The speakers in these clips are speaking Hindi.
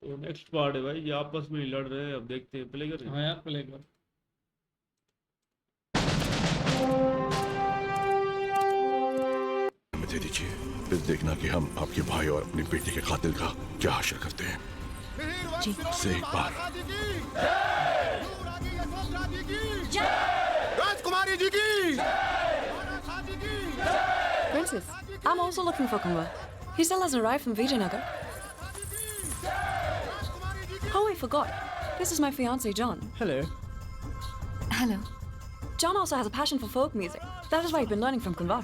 तो नेक्स्ट पार्ट है भाई, ये आपस में ही लड़ रहे हैं, अब देखते हैं, प्ले करें। हाँ यार प्ले कर। हमें दे दीजिए, फिर देखना कि हम आपके भाई और अपनी बेटी के कातिल का क्या हासिल करते हैं। जी। से एक बार राजकुमारी जी की। Princess, I'm also looking for Kumar. He still hasn't arrived from Vijayanagar. Oh, I forgot. This is my fiance, John. Hello. Hello. John also has a passion for folk music. That is why he's been learning from Kunwar.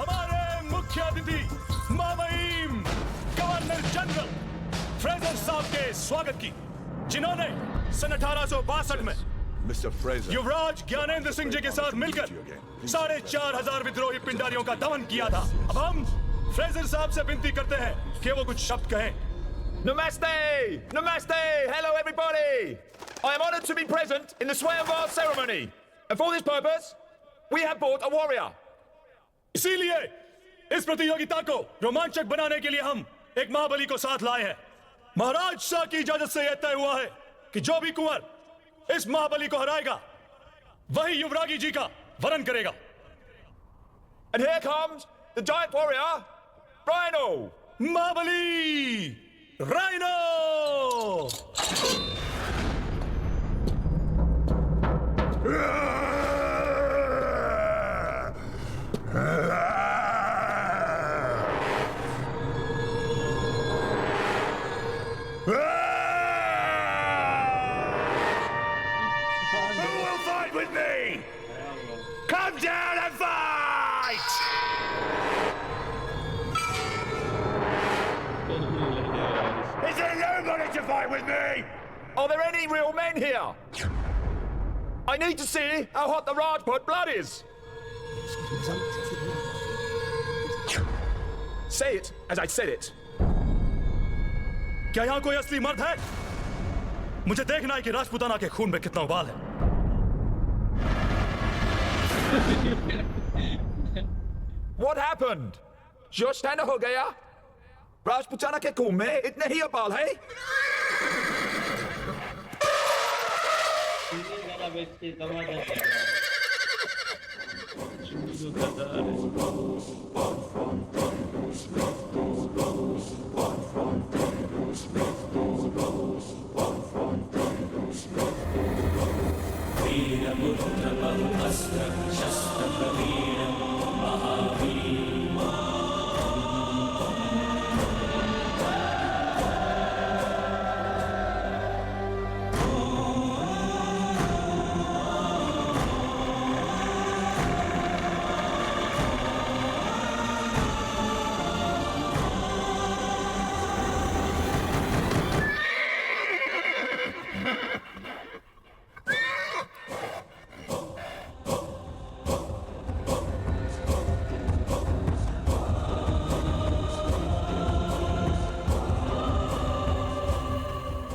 हमारे मुख्य अतिथि मामईम गवर्नर जनरल फ्रेजर साहब के स्वागत की, जिन्होंने सन 1862 में मिस्टर फ्रेजर युवराज ज्ञानेंद्र सिंह जी के साथ मिलकर 4,500 विद्रोही पिंडारियों का दमन किया था। अब हम फ्रेजर साहब से विनती करते हैं कि वो कुछ शब्द कहें। Namaste! Namaste! Hello everybody! I am honoured to be present in the Swayamvar ceremony. And for this purpose, we have brought a warrior. इसीलिए इस प्रतियोगिता को रोमांचक बनाने के लिए हम एक महाबली को साथ लाए हैं। महाराज शाह की इजाजत से यह तय हुआ है कि जो भी कुंवर इस महाबली को हराएगा वही युवरागी जी का वरण करेगा। And here comes the giant warrior, Rhino! Mahabali rhino. Who will fight with me? Come down and fight! Is there nobody to fight with me? Are there any real men here? I need to see how hot the Rajput blood is. Say it as I said it. क्या यहाँ कोई असली मर्द है? मुझे देखना है कि राजपूताना के खून में कितना उबाल है। What happened? जोश ठंडा हो गया? राजपूताना के खून में इतने ही उबाल है?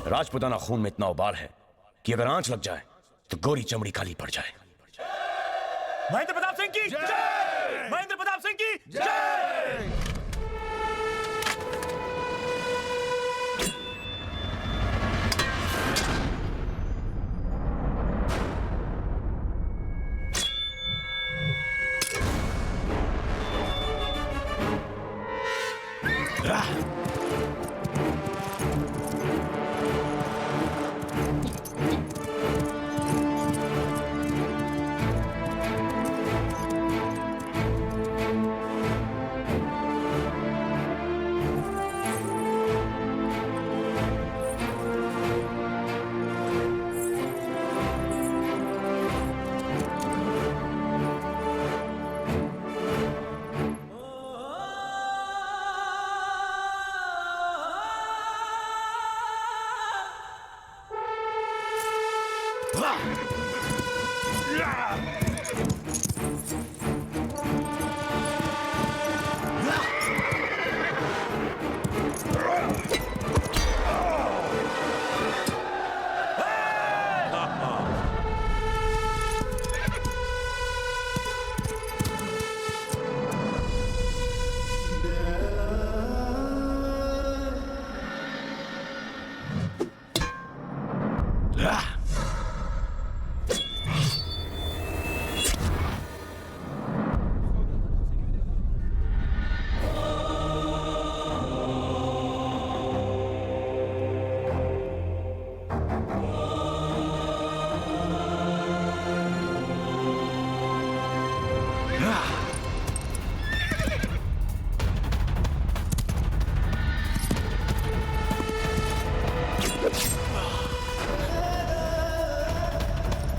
राजपुताना खून में इतना उबाल है कि अगर आंच लग जाए तो गोरी चमड़ी काली पड़ जाए। महेंद्र प्रताप सिंह की जय! महेंद्र प्रताप सिंह की जय!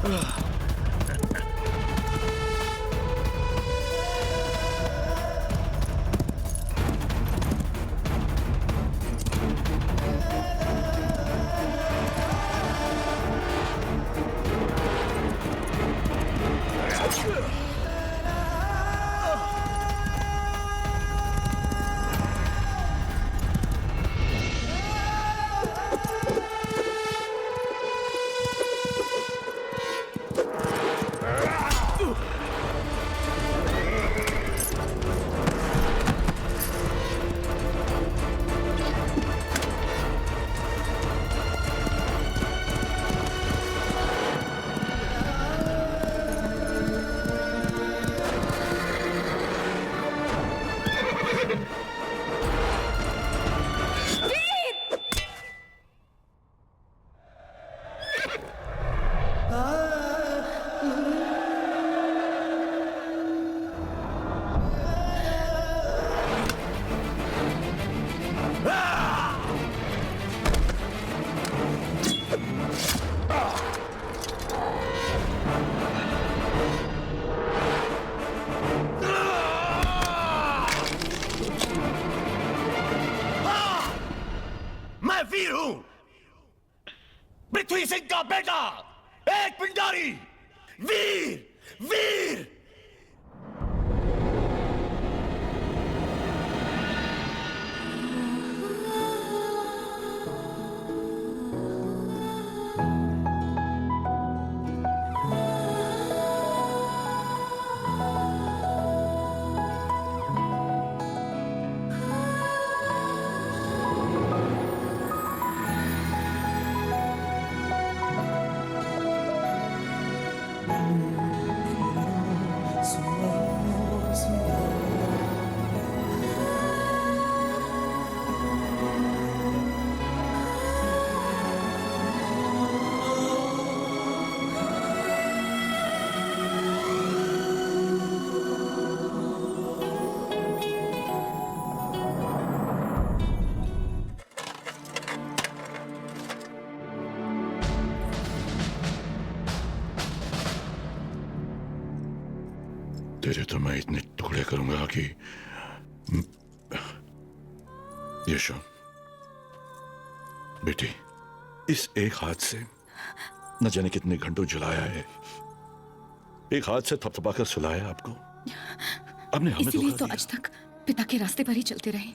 मैं वीर हूं, पृथ्वी सिंह का बेटा, एक पिंडारी, वीर वीर। तेरे तो मैं इतने टुकड़े करूंगा कि यशो बेटी, इस एक हाथ से न जाने कितने घंटों जलाया है, एक हाथ से थपथपा कर सुलाया आपको। आपने हमें इसीलिए धोखा तो दिया। आज तक पिता के रास्ते पर ही चलते रहे,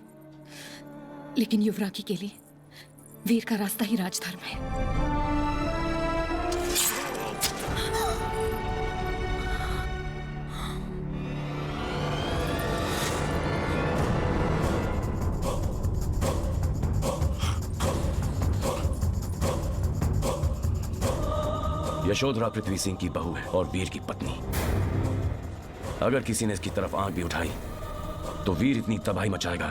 लेकिन युवरागी के लिए वीर का रास्ता ही राजधर्म है। यशोधरा पृथ्वी सिंह की बहू है और वीर की पत्नी। अगर किसी ने इसकी तरफ आंख भी उठाई तो वीर इतनी तबाही मचाएगा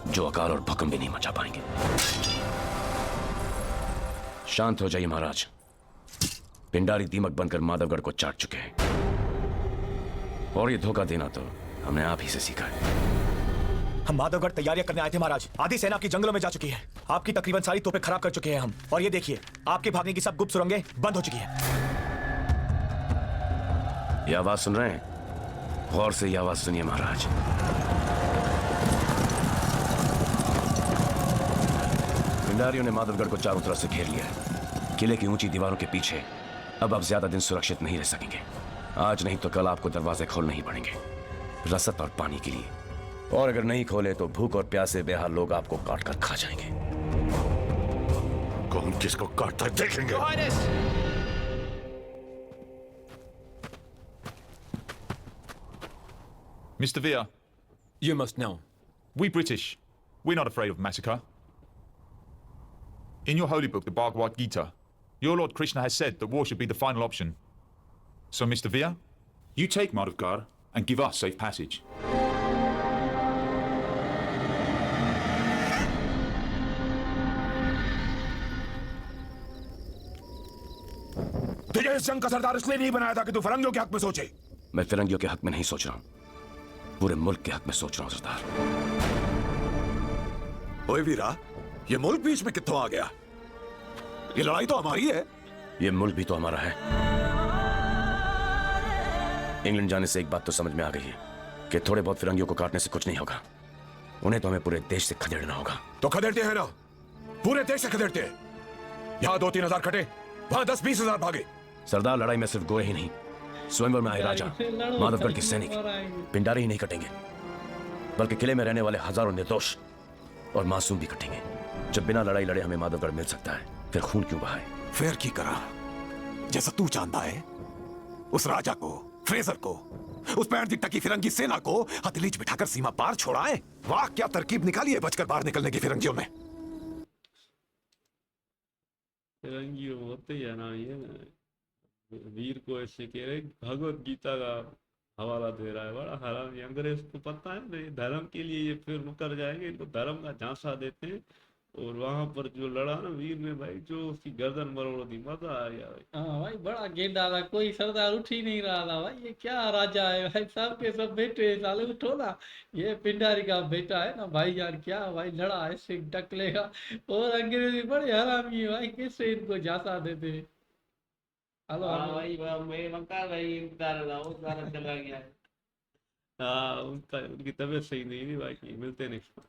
जो अकाल और भूकंप भी नहीं मचा पाएंगे। शांत हो जाइए महाराज। पिंडारी दीमक बनकर माधवगढ़ को चाट चुके हैं और ये धोखा देना तो हमने आप ही से सीखा है। हम माधवगढ़ तैयारियां करने आए थे महाराज। आधी सेना आपकी जंगलों में जा चुकी है, आपकी तकरीबन सारी तोपें खराब कर चुके हैं हम, और ये देखिए आपके भागने की सब गुप्त सुरंगें बंद हो चुकी हैं। ये आवाज सुन रहे हैं? गौर से ये आवाज सुनिए महाराज। पिंडारियों ने माधवगढ़ को चारों तरफ से घेर लिया है। किले की ऊंची दीवारों के पीछे अब आप ज्यादा दिन सुरक्षित नहीं रह सकेंगे। आज नहीं तो कल आपको दरवाजे खोलने ही पड़ेंगे, रसद और पानी के लिए। और अगर नहीं खोले तो भूख और प्यास से बेहाल लोग आपको काट कर खा जाएंगे। कौन किसको काटता है देखेंगे। Mr. Veer, You must know. we British, we're not afraid of massacre. In your holy book, the Bhagavad Gita, your Lord Krishna has said that war should be the final option. So, Mr. Veer, you take Madhavgarh and give us safe passage. तुझे इस जंग का सरदार इसलिए नहीं बनाया था कि तू फरंगियों के हक में सोचे। मैं फिरंगियों के हक में नहीं सोच रहा हूं, पूरे मुल्क के हक में सोच रहा हूं सरदार। ओए वीरा, ये मुल्क बीच में कित्थों आ गया? ये लड़ाई तो हमारी है। ये मुल्क भी तो हमारा है। इंग्लैंड जाने से एक बात तो समझ में आ गई है कि थोड़े बहुत फिरंगियों को काटने से कुछ नहीं होगा, उन्हें तो हमें पूरे देश से खदेड़ना होगा। तो खदेड़ते हैं ना, पूरे देश से खदेड़ते हैं। यहाँ 2-3 हजार कटे, वहां 10-20 हजार भागे। सरदार, लड़ाई में सिर्फ गोरे ही नहीं, स्वयंवर में आए राजा, माधवगढ़ के सैनिक, पिंडारी ही नहीं कटेंगे, बल्कि किले में रहने वाले हजारों निर्दोष और मासूम भी कटेंगे। जब बिना लड़ाई लड़े हमें माधवगढ़ मिल सकता है, फिर खून क्यों बहाए? फेर की करा, जैसा तू जानता है, उस राजा को, फ्रेजर को, उस 65 टकी फिरंगी सेना को हथेली में बिठाकर सीमा पार छोड़ाए। वाह, क्या तरकीब निकाली है बचकर बाहर निकलने की फिरंगियों ने। फिरंगी होते ही है ना, ये वीर को ऐसे कह रहे भगवत गीता का हवाला दे रहा है। बड़ा हराम, ये अंग्रेज को पता है ना, ये धर्म के लिए ये फिर मुकर जाएंगे, इनको धर्म का झांसा देते हैं। और वहां पर जो लड़ा ना वीर ने भाई, जो उसकी गर्दन मरोड़ दी, मजा आ गया भाई। हाँ भाई, बड़ा गेंडा था, कोई सरदार उठ ही नहीं रहा था भाई। ये क्या राजा है भाई, सब के सब बेटे साले, उठो ना। ये पिंडारी का बेटा है ना भाईजान, क्या भाई लड़ा ऐसे टकलेगा। और अंग्रेजी बड़े हरामी है भाई, कैसे इनको झांसा देते। हेलो भाई मैं मक्का भाई चला गया है। हाँ, उनकी तबीयत सही नहीं थी भाई। मिलते नेक्स्ट।